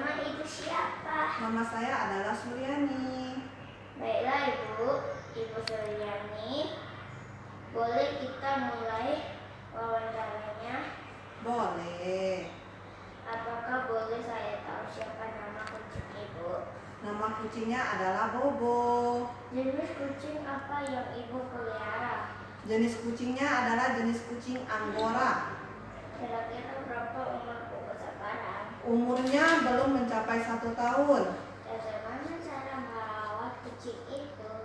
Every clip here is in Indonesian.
Nama ibu siapa? Nama saya adalah Suryani. Baiklah ibu, Ibu Suryani. Boleh kita mulai wawancaranya? Boleh. Apakah boleh saya tahu siapa nama kucing ibu? Nama kucingnya adalah Bobo. Jenis kucing apa yang ibu pelihara? Jenis kucingnya adalah jenis kucing Angora. Kira-kira berapa umur Bobo sekarang? Umurnya belum mencapai 1 tahun. Bagaimana cara merawat kucing itu?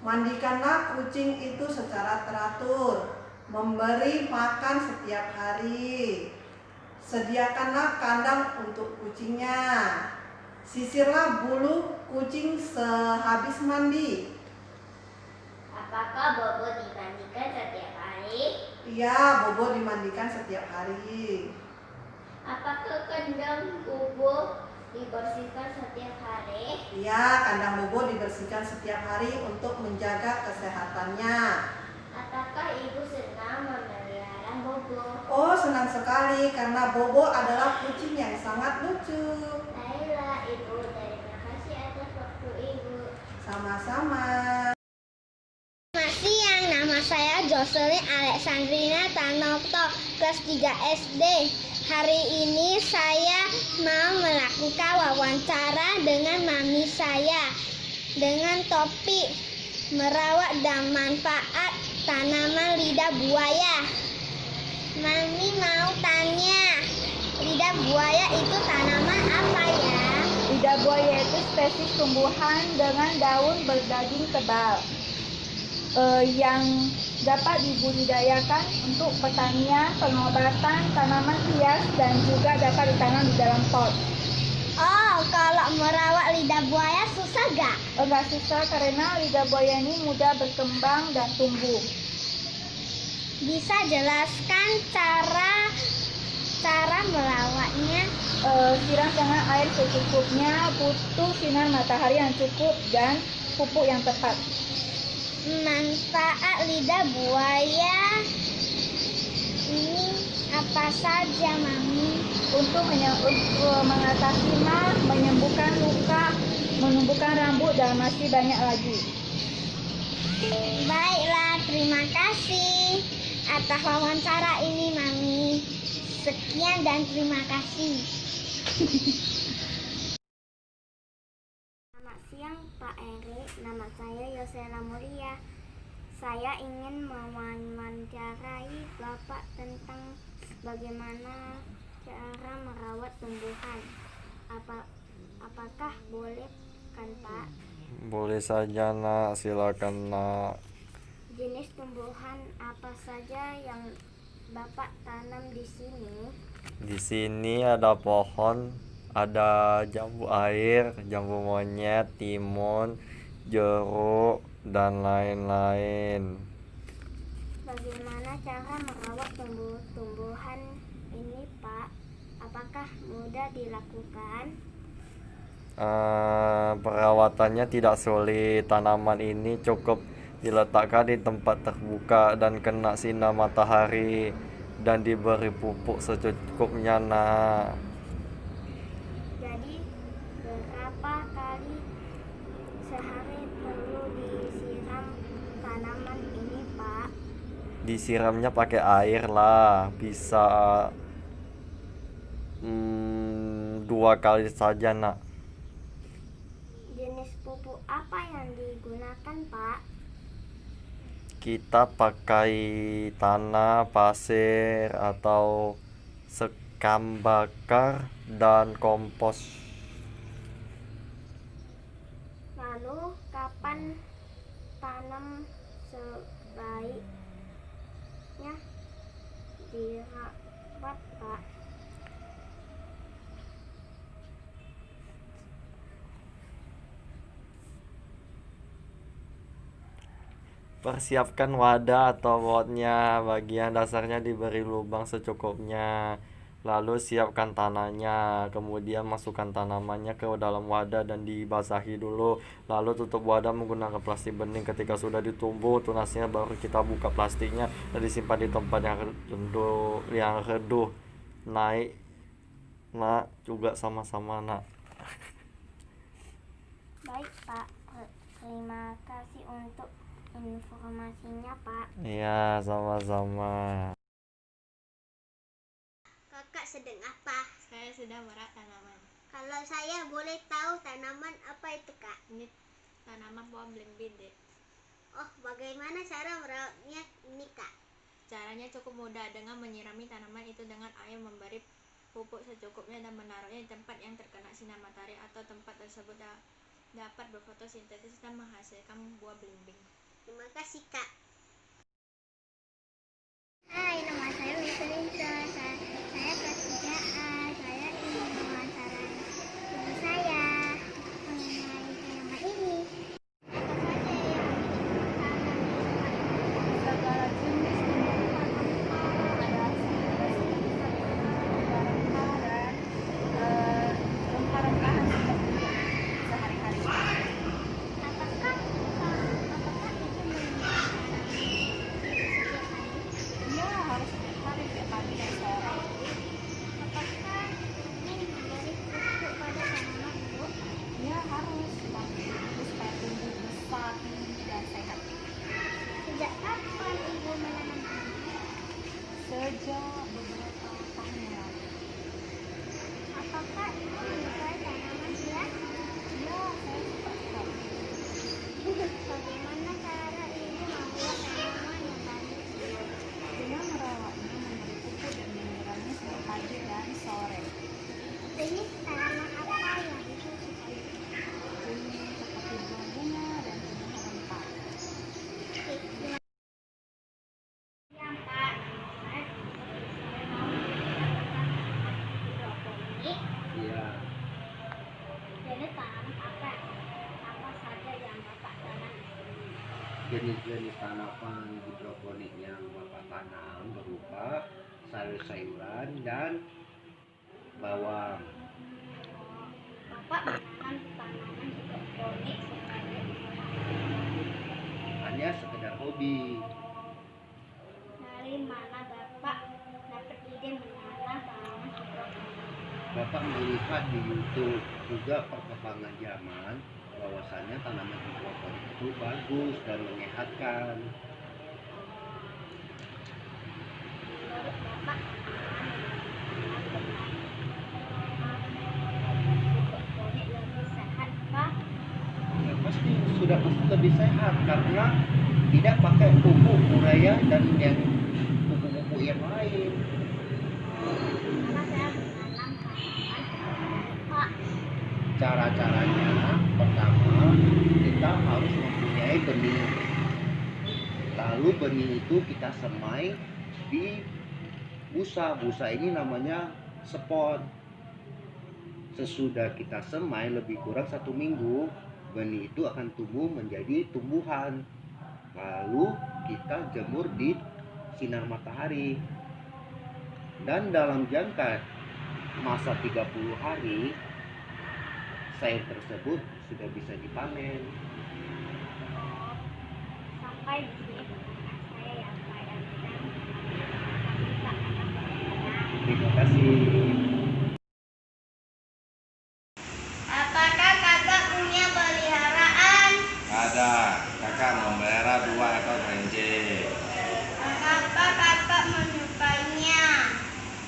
Mandikanlah kucing itu secara teratur. Memberi makan setiap hari. Sediakanlah kandang untuk kucingnya. Sisirlah bulu kucing sehabis mandi. Apakah Bobo dimandikan setiap hari? Iya, Bobo dimandikan setiap hari. Apakah kandang Bobo dibersihkan setiap hari? Iya, kandang Bobo dibersihkan setiap hari untuk menjaga kesehatannya. Apakah ibu senang memelihara Bobo? Oh, senang sekali karena Bobo adalah kucing yang sangat lucu. Baiklah ibu, terima kasih atas waktu ibu. Sama-sama. Selamat siang, nama saya Jocelyn Alexandrina Tanokto, kelas 3 SD. Hari ini saya mau melakukan wawancara dengan mami saya dengan topik merawat dan manfaat tanaman lidah buaya. Mami mau tanya, lidah buaya itu tanaman apa ya? Lidah buaya itu spesies tumbuhan dengan daun berdaging tebal yang dapat dibudidayakan untuk pertanian, pengobatan, tanaman hias, dan juga dapat ditanam di dalam pot. Oh, kalau merawat lidah buaya susah gak? Enggak susah karena lidah buaya ini mudah berkembang dan tumbuh. Bisa jelaskan cara merawatnya? Siram dengan air secukupnya, butuh sinar matahari yang cukup, dan pupuk yang tepat. Manfaat lidah buaya ini apa saja, Mami? Untuk mengatasi mah, menyembuhkan luka, menumbuhkan rambut, dan masih banyak lagi. Baiklah, terima kasih atas wawancara ini, Mami. Sekian dan terima kasih. Selamat siang, Pak Erik. Nama saya Yosela Mulia. Saya ingin mewawancarai Bapak tentang bagaimana cara merawat tumbuhan. Apakah boleh kan, Pak? Boleh saja nak, silakan nak. Jenis tumbuhan apa saja yang Bapak tanam di sini? Di sini ada pohon, ada jambu air, jambu monyet, timun, jeruk, dan lain-lain. Bagaimana cara merawat tumbuhan ini, Pak? Apakah mudah dilakukan? Perawatannya tidak sulit. Tanaman ini cukup diletakkan di tempat terbuka dan kena sinar matahari dan diberi pupuk secukupnya nak. Jadi berapa kali sehari perlu disiram tanaman ini, Pak? Disiramnya pakai air lah, bisa 2 kali saja nak. Jenis pupuk apa yang digunakan, Pak? Kita pakai tanah, pasir, atau sekam bakar dan kompos. Lalu kapan tanam sebaiknya dirawat, Pak? Persiapkan wadah atau potnya, bagian dasarnya diberi lubang secukupnya. Lalu siapkan tanahnya, kemudian masukkan tanamannya ke dalam wadah dan dibasahi dulu. Lalu tutup wadah menggunakan plastik bening. Ketika sudah ditumbuh tunasnya, baru kita buka plastiknya dan disimpan di tempat yang redup. Naik Nak juga sama-sama nak. Baik Pak, terima kasih untuk informasinya Pak. Iya, sama-sama. Kakak sedang apa? Saya sedang merawat tanaman. Kalau saya boleh tahu tanaman apa itu Kak? Ini tanaman buah belimbing, Dek. Oh, bagaimana cara merawatnya ini Kak? Caranya cukup mudah dengan menyirami tanaman itu dengan air, memberi pupuk secukupnya dan menaruhnya di tempat yang terkena sinar matahari atau tempat tersebut dapat berfotosintesis dan menghasilkan buah belimbing. Terima kasih Kak. Hai, nama saya Lisa. Saya kelas 3A. Saya ingin mewawancarai ibu saya mengenai tanaman ini. Apa saja yang Segala jenis tumbuhan ada dan rempah-rempahan seperti sehari-hari. apakah itu menanam setiap hari? Iya, harus setiap hari, setiap pagi dan sore. Apakah ini memberi pupuk pada tanaman Bu? Iya, harus supaya tumbuh besar, tinggi dan sehat. Sejak kapan Ibu menanam tanaman? Sejak beberapa tahun yang lalu. Apakah Ibu menyukai tanaman hias? Iya, saya suka sekali. Bagaimana cara Ibu membuat tanaman yang baik? Dengan merawatnya, memberi pupuk dan menyiramnya setiap pagi dan sore. Jenis tanaman apa yang Ibu sukai? Jenis seperti bunga dan tumbuhan rempah. Oke, terima kasih. Yang Pak, saya mau hidroponik. Iya, Jadi tanaman apa saja yang Bapak tanam di sini? jenis-jenis tanaman hidroponik yang Bapak tanam berupa sayur-sayuran dan bawang. Bapak menanam tanaman hidroponik sebagai Hanya sekedar hobi. dari mana Bapak dapat ide menanam tanaman hidroponik? Bapak melihat di YouTube juga perkembangan zaman bahwasannya tanaman hidroponik itu bagus dan menyehatkan. Menurut Bapak, hidroponik lebih sehat kah? Ya, pasti lebih sehat karena tidak pakai pupuk urea dan yang pupuk-pupuk yang lain. Karena saya menanam tanaman Pak. Cara-caranya pertama kita harus mempunyai benih, lalu benih itu kita semai di busa ini namanya spot. Sesudah kita semai lebih kurang 1 minggu, benih itu akan tumbuh menjadi tumbuhan, lalu kita jemur di sinar matahari, dan dalam jangka masa 30 hari sayur tersebut sudah bisa dipanen. Sampai di sini pendapat saya ya Pak ya. Terima kasih. Apakah kakak punya peliharaan? Ada, kakak memelihara 2 ekor kelinci. Mengapa kakak menyukainya?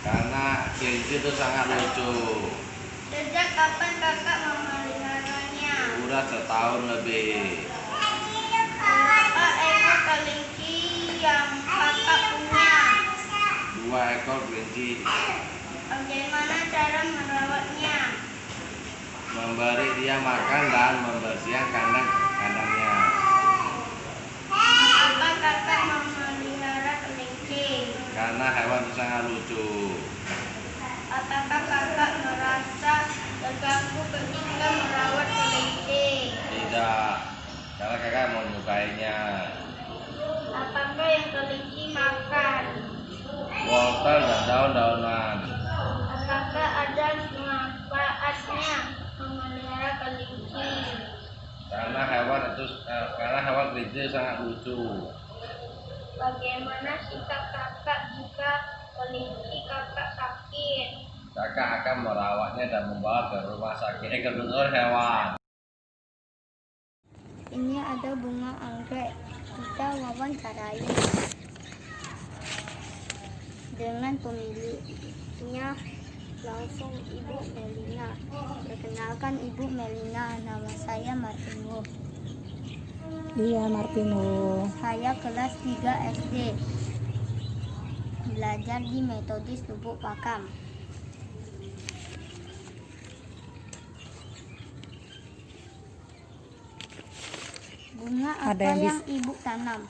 Karena kelinci itu sangat lucu. Sejak kapan kakak memeliharanya? Udah setahun lebih. Berapa ekor kelinci yang kakak punya? 2 ekor kelinci. Bagaimana cara merawatnya? Memberi dia makan dan membersihkan kandang-kandangnya. Mengapa kakak memelihara kelinci? Karena hewan itu sangat lucu. Apakah kakak merasa terganggu ketika merawat kelinci? Tidak, karena kakak mau menyukainya. Apakah yang kelinci makan? Wortel dan daun-daunan. Apakah ada manfaatnya memelihara kelinci? Karena hewan kelinci sangat lucu. Bagaimana sikap kakak jika kelinci kakak sakit? Kakak akan merawatnya dan membawa ke rumah sakit ke dokter hewan. Ini ada bunga anggrek. Kita wawancarai dengan pemiliknya langsung Ibu Melina. Perkenalkan Ibu Melina, nama saya Martino. Iya, Martino. Saya kelas 3 SD. Belajar di Metodis Lubuk Pakam. Bunga apa Ada yang yang Ibu tanam?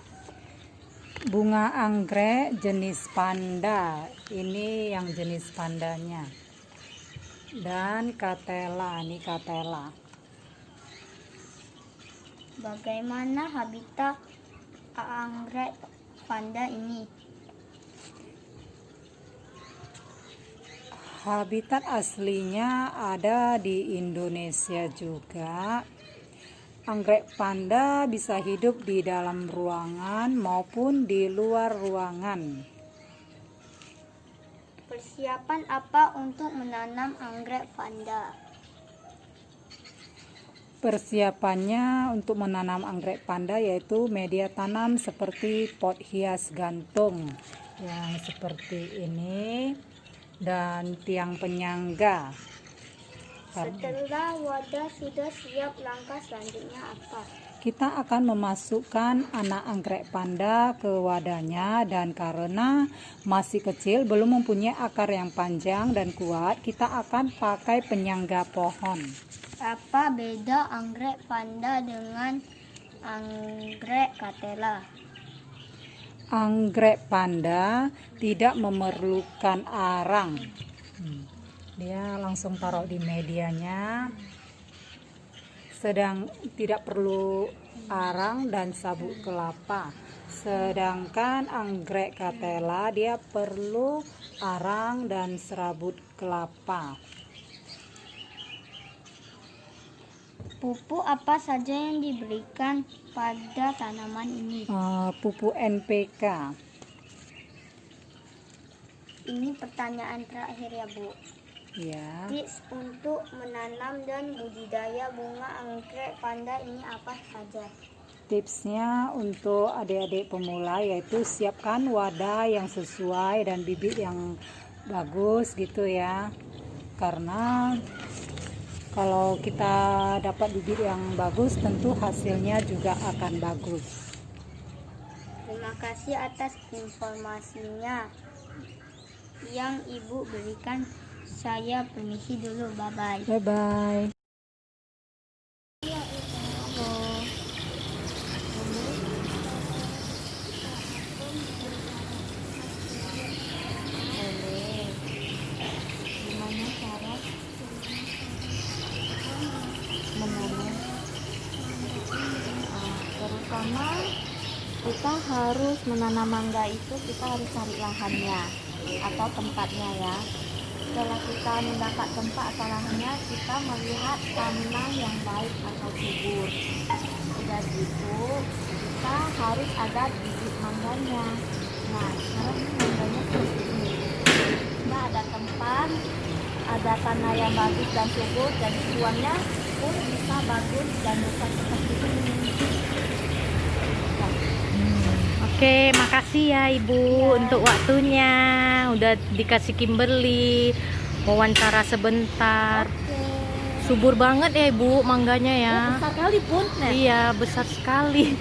Bunga anggrek jenis panda. Ini yang jenis pandanya. Dan katela, ini katela. Bagaimana habitat anggrek panda ini? Habitat aslinya ada di Indonesia juga. Anggrek panda bisa hidup di dalam ruangan maupun di luar ruangan. Persiapan apa untuk menanam anggrek panda? Persiapannya untuk menanam anggrek panda yaitu media tanam seperti pot hias gantung yang seperti ini dan tiang penyangga. Setelah wadah sudah siap, langkah selanjutnya apa? Kita akan memasukkan anak anggrek panda ke wadahnya, dan karena masih kecil belum mempunyai akar yang panjang dan kuat, kita akan pakai penyangga pohon. Apa beda anggrek panda dengan anggrek katela? Anggrek panda tidak memerlukan arang. Dia langsung taruh di medianya. Tidak perlu arang dan sabut kelapa. Sedangkan anggrek katela dia perlu arang dan serabut kelapa. Pupuk apa saja yang diberikan pada tanaman ini? Pupuk NPK. Ini pertanyaan terakhir ya, Bu. Ya. Tips untuk menanam dan budidaya bunga anggrek panda ini apa saja? Tipsnya untuk adik-adik pemula yaitu siapkan wadah yang sesuai dan bibit yang bagus gitu ya. Karena kalau kita dapat bibit yang bagus tentu hasilnya juga akan bagus. Terima kasih atas informasinya yang Ibu berikan. Saya permisi dulu, bye-bye. Bye-bye. Gimana cara menanam? Terutama kita harus menanam mangga itu kita harus cari lahannya atau tempatnya ya. Setelah kita mendapat tempat atau lahannya, kita melihat tanah yang baik atau subur. Sudah gitu, kita harus ada bibit mangganya. Nah, sekarang ini mangganya seperti ini. Kita ada tempat, ada tanah yang bagus dan subur, dan tuannya pun bisa bagus dan besar seperti ini. Oke, makasih ya Ibu untuk waktunya. Udah dikasih Kimberly wawancara sebentar. Subur banget ya Ibu mangganya ya. Besar kali pun. Iya, besar sekali.